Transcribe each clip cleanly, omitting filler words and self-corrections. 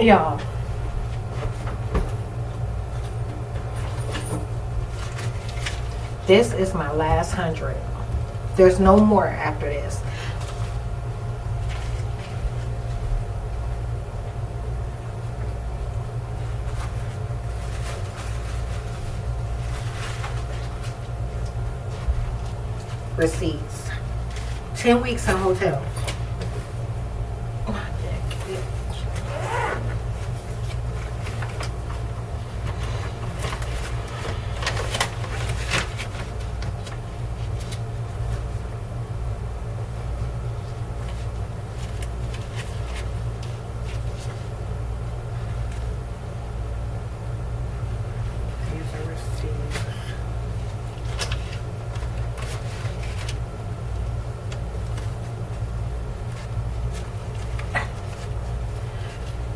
Y'all, this is my last 100. There's no more after this. Receipts. 10 weeks in hotels. These are receipts.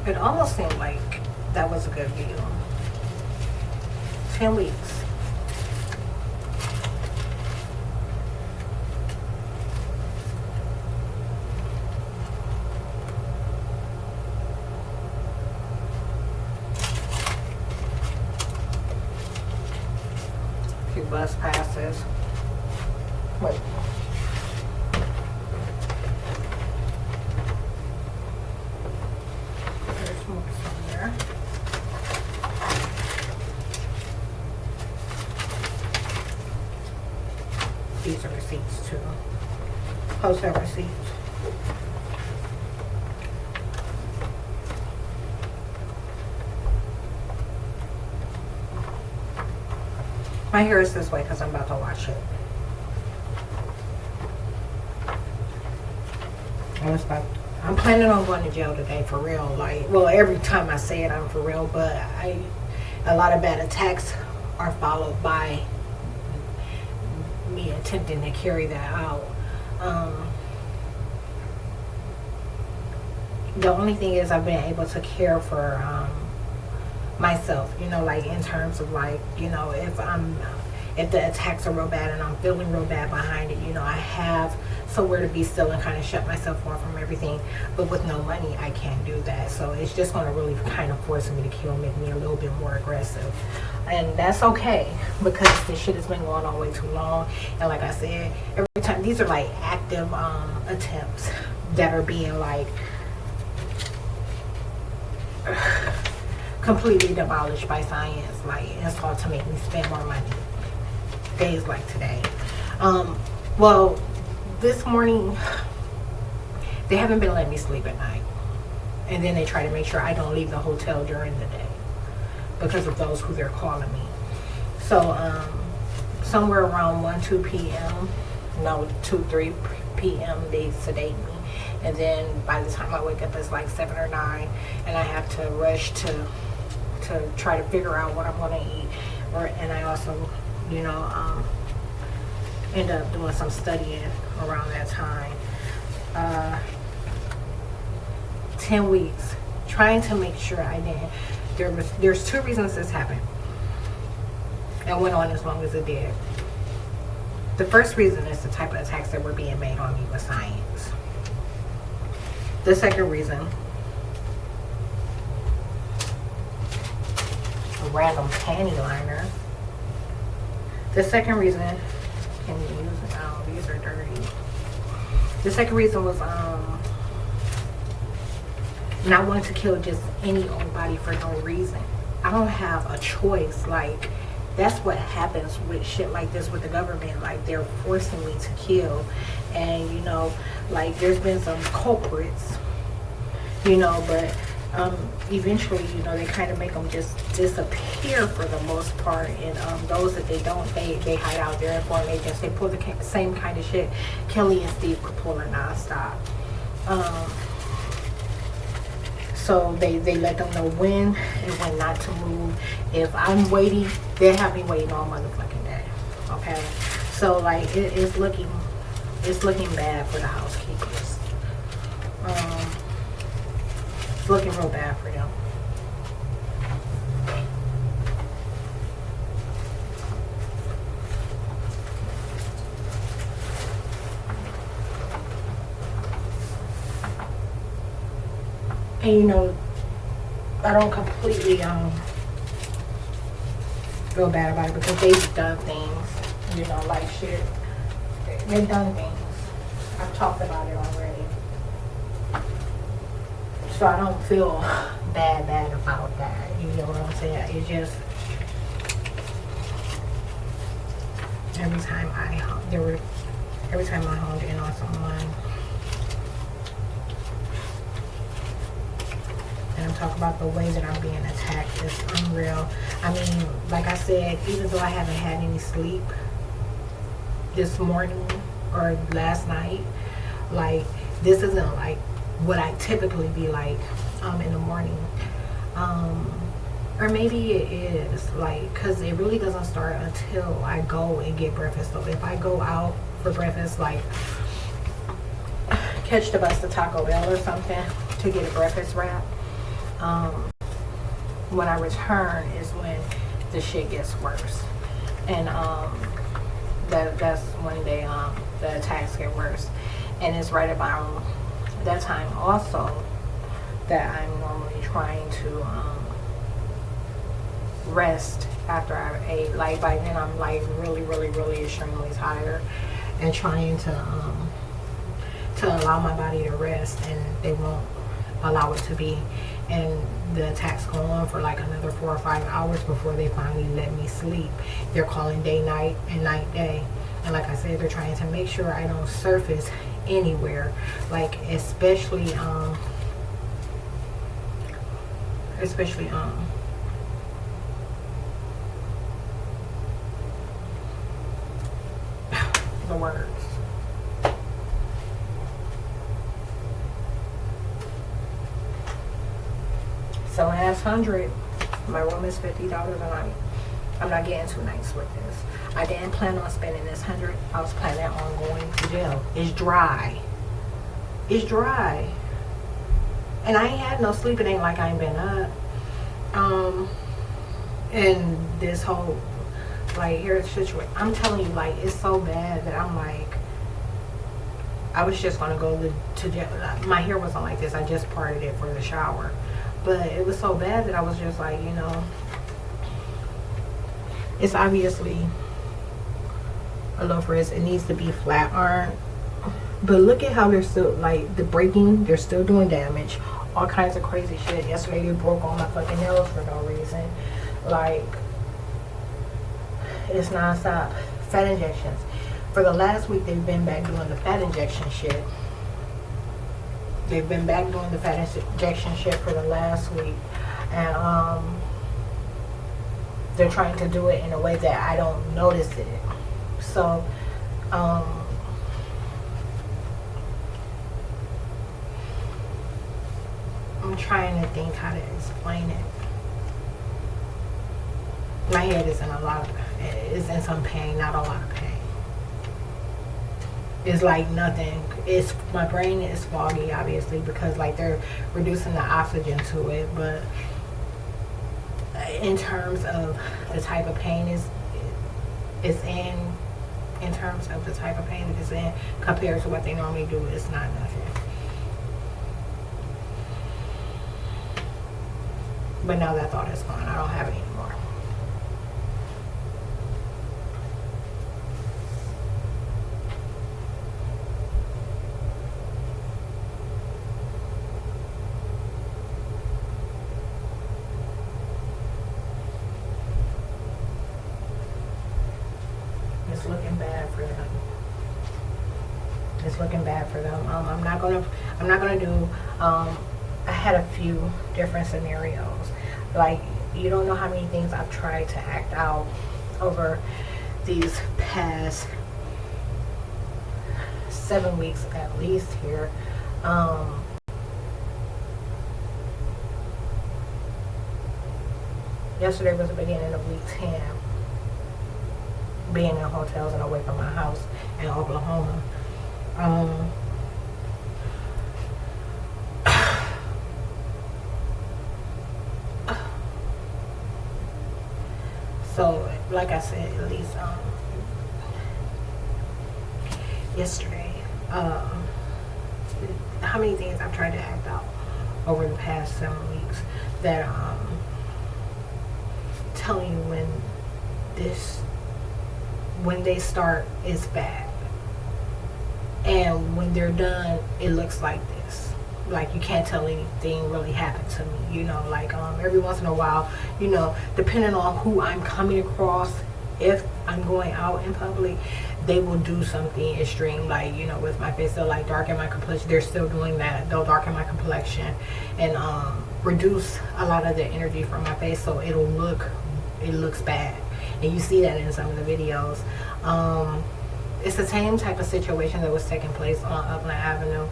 It almost seemed like that was a good deal. 10 weeks. Few bus passes. Wait. There's more somewhere. These are receipts too. Hotel receipts. My hair is this way because I'm about to wash it. I'm planning on going to jail today for real. Like, well, every time I say it, I'm for real. But a lot of bad attacks are followed by me attempting to carry that out. The only thing is I've been able to care for myself, you know, like in terms of like, you know, if the attacks are real bad and I'm feeling real bad behind it, you know, I have somewhere to be still and kind of shut myself off from everything. But with no money, I can't do that. So it's just going to really kind of force me to kill, make me a little bit more aggressive. And that's okay, because this shit has been going on way too long. And like I said, every time, these are like active attempts that are being like completely demolished by science. Like, it's all to make me spend more money. Days like today. Well, this morning they haven't been letting me sleep at night, and then they try to make sure I don't leave the hotel during the day because of those who they're calling me. So somewhere around 1-2 p.m. no 2-3 p.m. they sedate me, and then by the time I wake up it's like 7 or 9, and I have to rush to try to figure out what I'm going to eat. And I also, you know, end up doing some studying around that time. 10 weeks, trying to make sure I didn't. There's 2 reasons this happened. It went on as long as it did. The first reason is the type of attacks that were being made on me with science. The second reason, a random panty liner. The second reason, can you use it? Oh, these are dirty. The second reason was not wanting to kill just any old body for no reason. I don't have a choice. Like, that's what happens with shit like this with the government. Like, they're forcing me to kill. And, you know, like, there's been some culprits, you know, but eventually, you know, they kind of make them just disappear for the most part. And those that they don't, they hide out there for them. They pull the same kind of shit Kelly and Steve were pulling nonstop. So they let them know when and when not to move. If I'm waiting, they have me waiting all motherfucking day. Okay, so like it's looking bad for the housekeepers. It's looking real bad for them. And you know, I don't completely feel bad about it because they've done things, you know, like shit. They've done things. I've talked about it already. So I don't feel bad about that. You know what I'm saying? It's just every time I honed in on someone, and I'm talking about the way that I'm being attacked, is unreal. I mean, like I said, even though I haven't had any sleep this morning or last night, like, this isn't like what I typically be like in the morning. Or maybe it is, like, because it really doesn't start until I go and get breakfast. So if I go out for breakfast, like catch the bus to Taco Bell or something to get a breakfast wrap, when I return is when the shit gets worse. And that's when the attacks get worse. And it's right about that time also that I'm normally trying to rest after I ate. Like, by then I'm like really extremely tired and trying to allow my body to rest, and they won't allow it to be. And the attacks go on for like another 4 or 5 hours before they finally let me sleep. They're calling day night and night day, and like I said, they're trying to make sure I don't surface anywhere, like especially the words. So last 100, my room is $50 a night. I'm not getting 2 nights with this. I didn't plan on spending this 100. I was planning on going to jail. It's dry. It's dry. And I ain't had no sleep. It ain't like I ain't been up. And this whole, like, here's the situation. I'm telling you, like, it's so bad that I'm like, I was just gonna go to jail. My hair wasn't like this. I just parted it for the shower. But it was so bad that I was just like, you know, it's obviously a low risk. It needs to be flat ironed. But look at how they're still, like, the breaking, they're still doing damage. All kinds of crazy shit. Yesterday they broke all my fucking nails for no reason. Like, it's nonstop. Fat injections. For the last week, they've been back doing the fat injection shit. They've been back doing the fat injection shit for the last week. And they're trying to do it in a way that I don't notice it. So, I'm trying to think how to explain it. My head is is in some pain, not a lot of pain. It's like nothing. My brain is foggy, obviously, because like they're reducing the oxygen to it. But in terms of the type of pain in terms of the type of pain that it's in, compared to what they normally do, it's not nothing. But now that thought is gone. I don't have it anymore. It's looking bad for them. It's looking bad for them. I'm not gonna do. I had a few different scenarios. Like, you don't know how many things I've tried to act out over these past 7 weeks at least here. Yesterday was the beginning of week 10. Being in hotels and away from my house in Oklahoma. So, like I said, at least yesterday, how many things I've tried to act out over the past 7 weeks. that telling you when they start is bad, and when they're done it looks like this. Like, you can't tell anything really happened to me, you know. Like, every once in a while, you know, depending on who I'm coming across, if I'm going out in public, they will do something extreme, like, you know, with my face. They'll like darken my complexion. They're still doing that. They'll darken my complexion and reduce a lot of the energy from my face, so it looks bad. And you see that in some of the videos. It's the same type of situation that was taking place on Upland Avenue.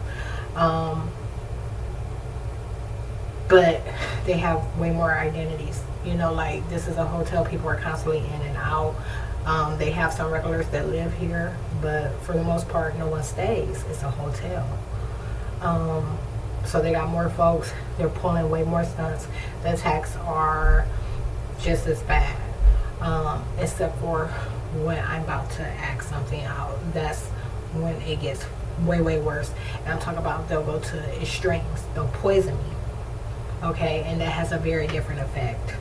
But they have way more identities, you know. Like, this is a hotel, people are constantly in and out. They have some regulars that live here, but for the most part no one stays. It's a hotel. So they got more folks, they're pulling way more stunts. The attacks are just as bad, except for when I'm about to act something out. That's when it gets way worse. And I'm talking about, they'll go to extremes, they'll poison me. Okay, and that has a very different effect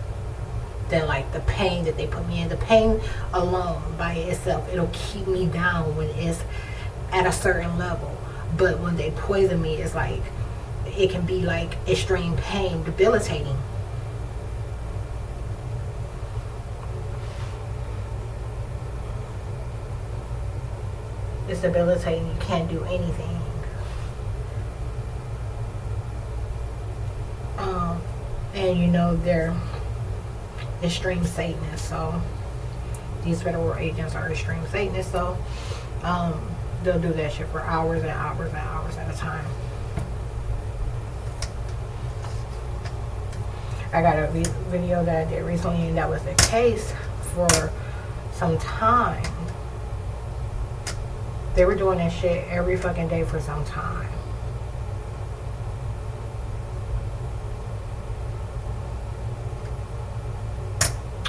than like the pain that they put me in. The pain alone by itself, it'll keep me down when it's at a certain level. But when they poison me, it's like, it can be like extreme pain, debilitating. It's debilitating. You can't do anything. And you know, they're extreme Satanists, so these federal agents are extreme Satanists, so they'll do that shit for hours and hours and hours at a time. I got a video that I did recently, and that was the case for some time. They were doing that shit every fucking day for some time.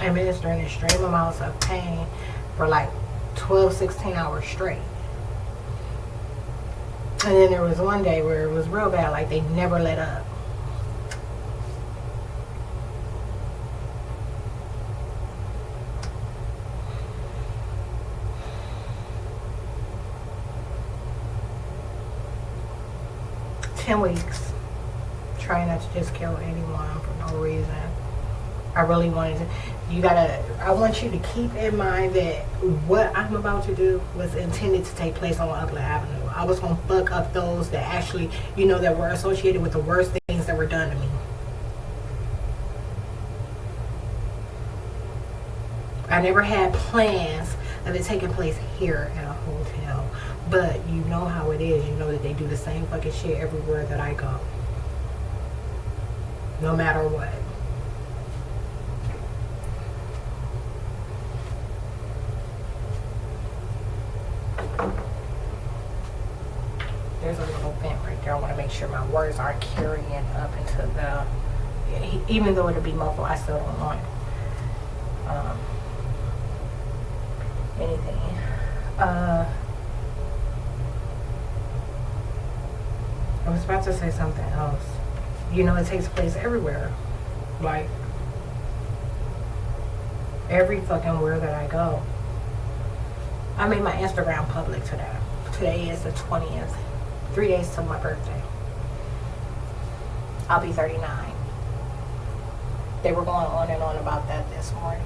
Administering extreme amounts of pain for like 12-16 hours straight. And then there was one day where it was real bad, like they never let up. Weeks trying not to just kill anyone for no reason. I really wanted to, I want you to keep in mind that what I'm about to do was intended to take place on Upland Avenue. I was going to fuck up those that actually, you know, that were associated with the worst things that were done to me. I never had plans of it taking place here at a hotel. But you know how it is. You know that they do the same fucking shit everywhere that I go. No matter what. There's a little vent right there. I want to make sure my words are carrying up into the... Even though it'll be muffled, I still don't want anything. I was about to say something else. You know, it takes place everywhere. Like, every fucking where that I go. I made my Instagram public today. Today is the 20th. 3 days till my birthday. I'll be 39. They were going on and on about that this morning.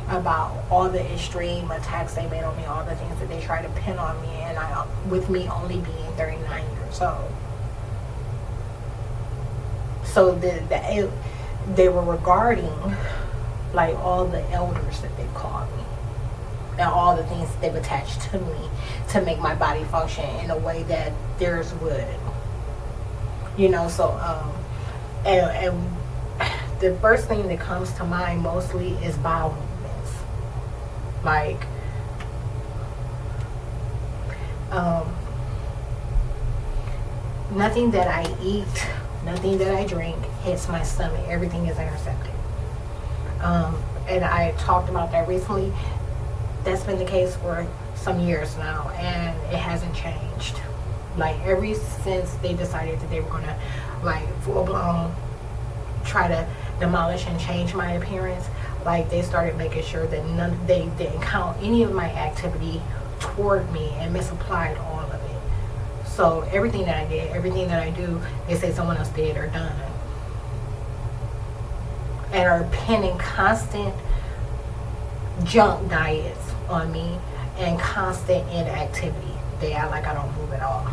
About all the extreme attacks they made on me, all the things that they tried to pin on me, and with me only being 39 years old. So they were regarding like all the elders that they've called me and all the things that they've attached to me to make my body function in a way that theirs would. You know, so and the first thing that comes to mind mostly is bowel movements. Like nothing that I eat, nothing that I drink hits my stomach. Everything is intercepted. And I talked about that recently. That's been the case for some years now, and it hasn't changed. Like, ever since they decided that they were gonna, like, full blown try to demolish and change my appearance, like they started making sure that they didn't count any of my activity toward me and misapplied all of it. So everything that I did, everything that I do, they say someone else did or done, and are pinning constant junk diets on me and constant inactivity. They act like I don't move at all.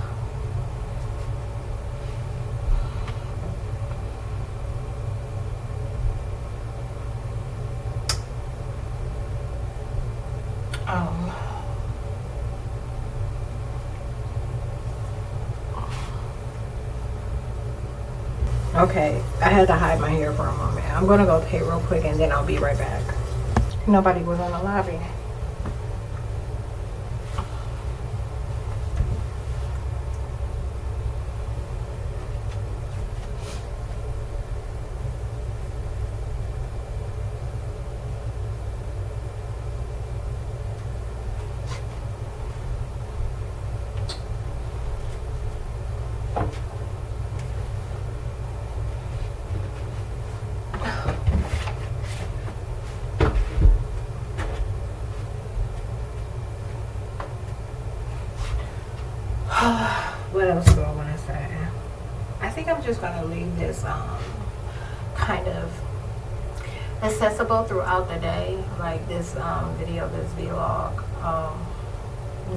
Okay, I had to hide my hair for a moment. I'm gonna go pay real quick and then I'll be right back. Nobody was in the lobby. What else do I want to say? I think I'm just gonna leave this kind of accessible throughout the day, like this video, this vlog,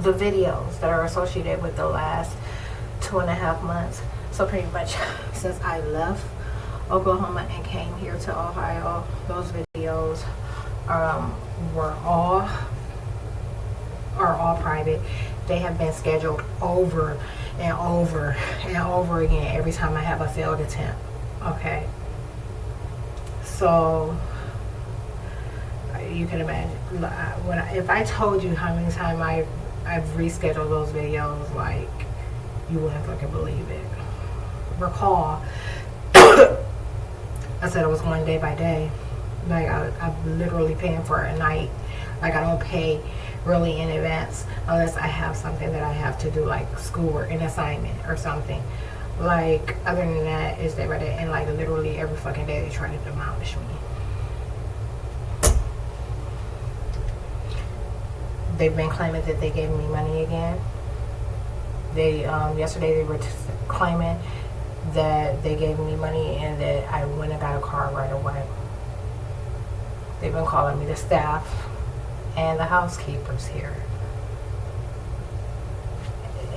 the videos that are associated with the last 2.5 months. So pretty much since I left Oklahoma and came here to Ohio, those videos are all private. They have been scheduled over and over and over again every time I have a failed attempt. Okay, so you can imagine if I told you how many times I've rescheduled those videos, like, you wouldn't fucking believe it. Recall, I said I was going day by day. Like, I'm literally paying for a night. Like, I don't pay really in advance unless I have something that I have to do, like schoolwork, an assignment or something. Like, other than that, it's day by day. And like literally every fucking day they try to demolish me. They've been claiming that they gave me money again. They yesterday they were claiming that they gave me money and that I went and got a car right away. They've been calling me, the staff and the housekeepers here.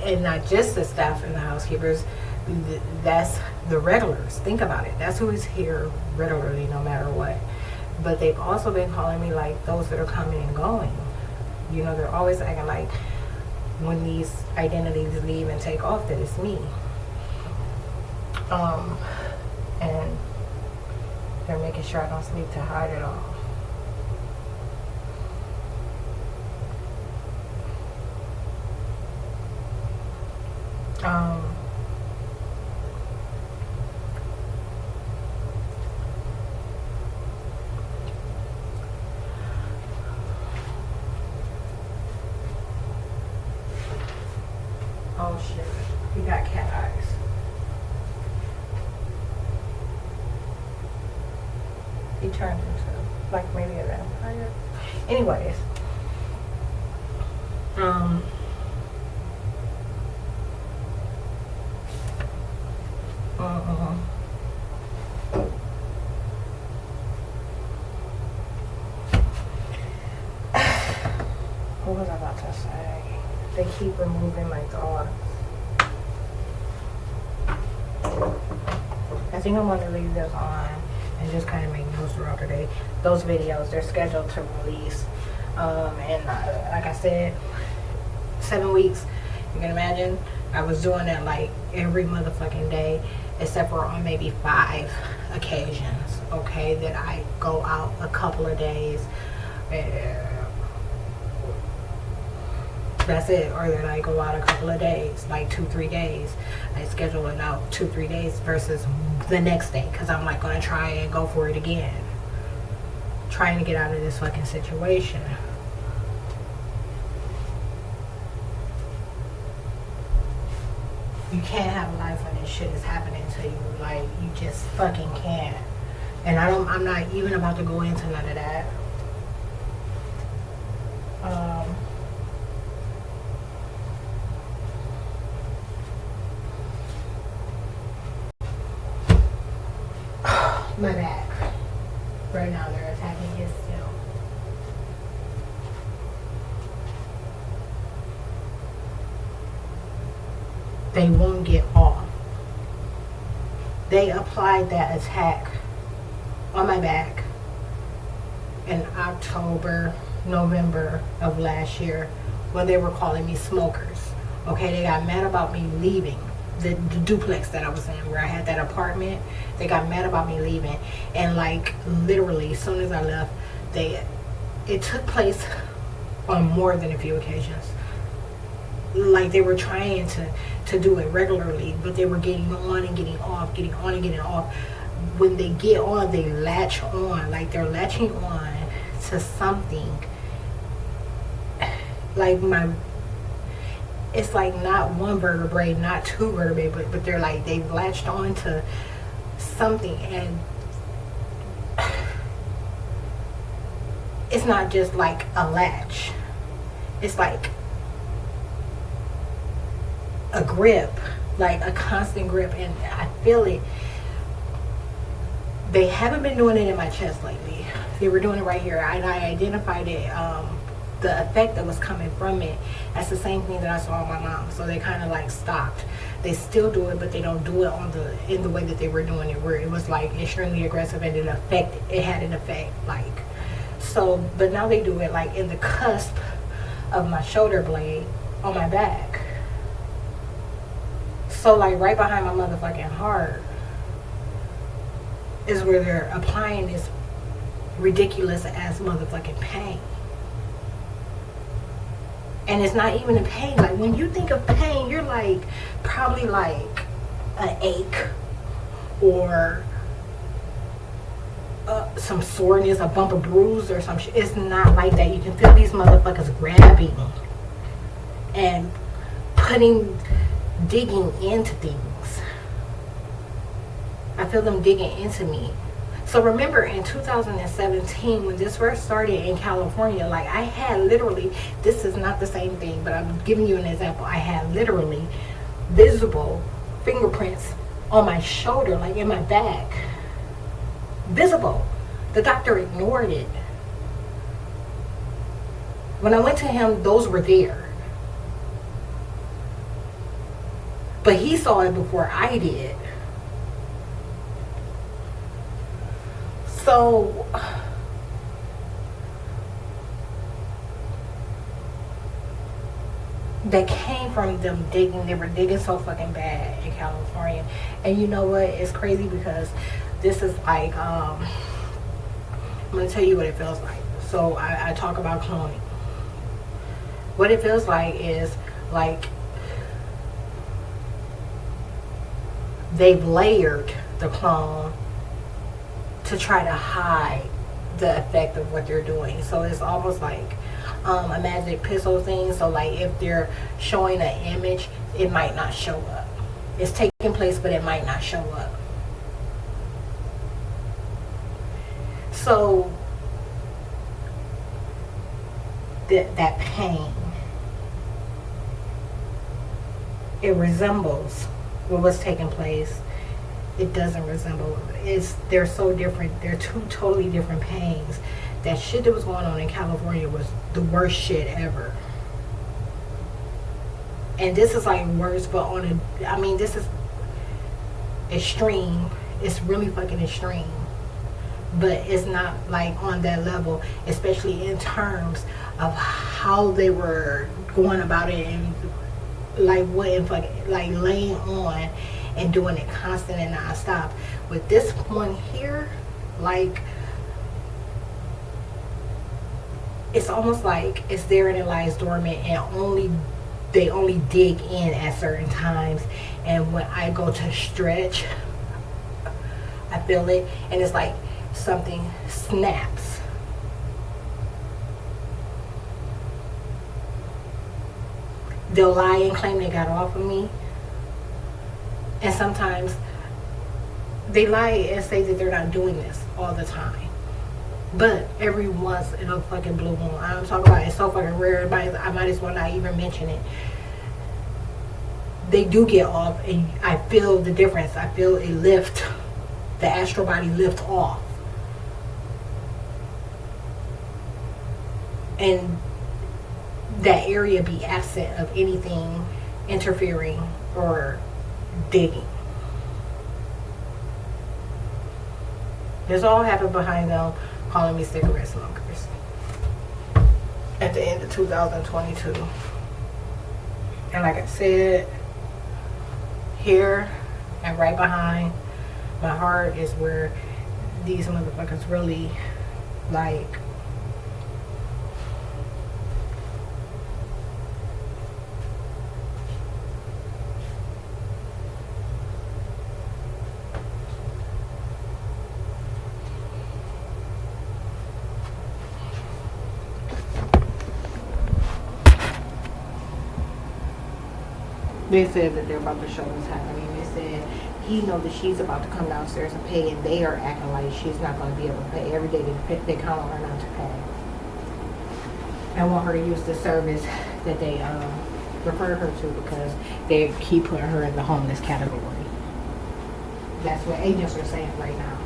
And not just the staff and the housekeepers, that's the regulars. Think about it. That's who is here regularly no matter what. But they've also been calling me like those that are coming and going. You know, they're always acting like when these identities leave and take off that it's me. And they're making sure I don't sleep to hide it all. Oh shit, he got cat eyes. He turned into like maybe a vampire. Anyways, what was I about to say? They keep removing my thoughts. I think I'm going to leave this on and just kind of make notes throughout the day. Those videos, they're scheduled to release. And like I said, 7 weeks. You can imagine I was doing that like every motherfucking day, except for on maybe 5 occasions, okay, that I go out a couple of days. That's it. Or that I go out a couple of days, like 2-3 days. I schedule it out 2-3 days versus the next day, because I'm like going to try and go for it again, trying to get out of this fucking situation. You can't have a life when this shit is happening to you. Like, you just fucking can't. And I'm not even about to go into none of that. Um, my back. Right now they're attacking it still. They won't get off. They applied that attack on my back in October, November of last year when they were calling me smokers. Okay, they got mad about me leaving the duplex that I was in where I had that apartment. They got mad about me leaving, and like literally as soon as I left, it took place on more than a few occasions. Like they were trying to do it regularly, but they were getting on and getting off, getting on and getting off. When they get on, they latch on, like they're latching on to something. Like it's like not one vertebrae, not two vertebrae, but they're like they've latched on to something, and it's not just like a latch. It's like a grip, like a constant grip, and I feel it. They haven't been doing it in my chest lately. They were doing it right here, and I identified it, the effect that was coming from it. That's the same thing that I saw on my mom. So they kind of like stopped. They still do it, but they don't do it in the way that they were doing it, where it was like extremely aggressive, and it had an effect, like. So, but now they do it like in the cusp of my shoulder blade on my back. So like right behind my motherfucking heart is where they're applying this ridiculous ass motherfucking pain. And it's not even a pain. Like when you think of pain, you're like probably like an ache or some soreness, a bump, a bruise, or some shit. It's not like that. You can feel these motherfuckers grabbing and digging into things. I feel them digging into me. So remember in 2017 when this first started in California, like I had literally, this is not the same thing, but I'm giving you an example. I had literally visible fingerprints on my shoulder, like in my back. Visible. The doctor ignored it. When I went to him, those were there. But he saw it before I did. So that came from them digging. They were digging so fucking bad in California. And you know what? It's crazy because this is like, I'm going to tell you what it feels like. So I talk about cloning. What it feels like is like they've layered the clone to try to hide the effect of what they're doing. So it's almost like a magic pixel thing. So like if they're showing an image, it might not show up. It's taking place, but it might not show up. So that pain, it resembles what was taking place. It doesn't resemble. They're so different. They're two totally different pains. That shit that was going on in California was the worst shit ever. And this is like worse, but this is extreme. It's really fucking extreme. But it's not like on that level, especially in terms of how they were going about it and like what and fucking like laying on and doing it constant and non-stop. With this one here, like it's almost like it's there and it lies dormant, and they only dig in at certain times. And when I go to stretch, I feel it, and it's like something snaps. They'll lie and claim they got off of me, and sometimes they lie and say that they're not doing this all the time. But every once in a fucking blue moon, I'm talking about it's so fucking rare. I might as well not even mention it. They do get off, and I feel the difference. I feel a lift, the astral body lift off. And that area be absent of anything interfering or digging. This all happened behind them calling me cigarette smokers at the end of 2022. And like I said, here and right behind my heart is where these motherfuckers really like they said that they're about to show what's happening. They said he knows that she's about to come downstairs and pay, and they are acting like she's not going to be able to pay. Every day they count on her not to pay. I want her to use the service that they refer her to because they keep putting her in the homeless category. That's what agents are saying right now.